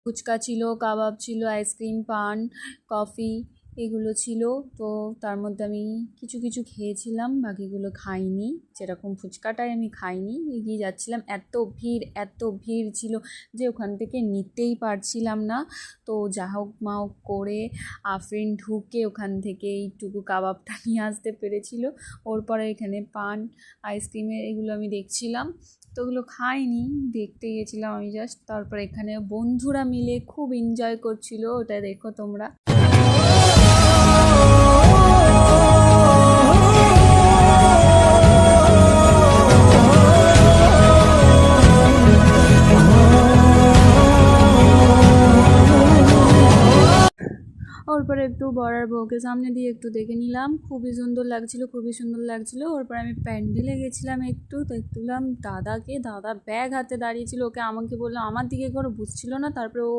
ফুচকা ছিল, কাবাব ছিল, আইসক্রিম, পান, কফি এগুলো ছিল। তো তার মধ্যে আমি কিছু কিছু খেয়েছিলাম, বাকিগুলো খাইনি। যেরকম ফুচকাটাই আমি খাইনি। এগিয়ে যাচ্ছিলাম, এত ভিড় ছিল যে ওখান থেকে নিতেই পারছিলাম না। তো যা হোক মা হোক করে আফরিন ঢুকে ওখান থেকে এইটুকু কাবাবটা নিয়ে আসতে পেরেছিল। ওর পরে এখানে পান, আইসক্রিমের এগুলো আমি দেখছিলাম, তো ওগুলো খাইনি, দেখতে গেছিলাম আমি জাস্ট। তারপর এখানে বন্ধুরা মিলে খুব এনজয় করছিল, ওটা দেখো তোমরা। ওর পরে একটু বড়ার বউকে সামনে দিয়ে একটু দেখে নিলাম, খুবই সুন্দর লাগছিল। ওর পরে আমি প্যান্ডেলে গেছিলাম, একটু দেখলাম দাদাকে, দাদা ব্যাগ হাতে দাঁড়িয়েছিল, ওকে আমাকে বললো আমার দিকে করে বুঝছিল না। তারপরে ও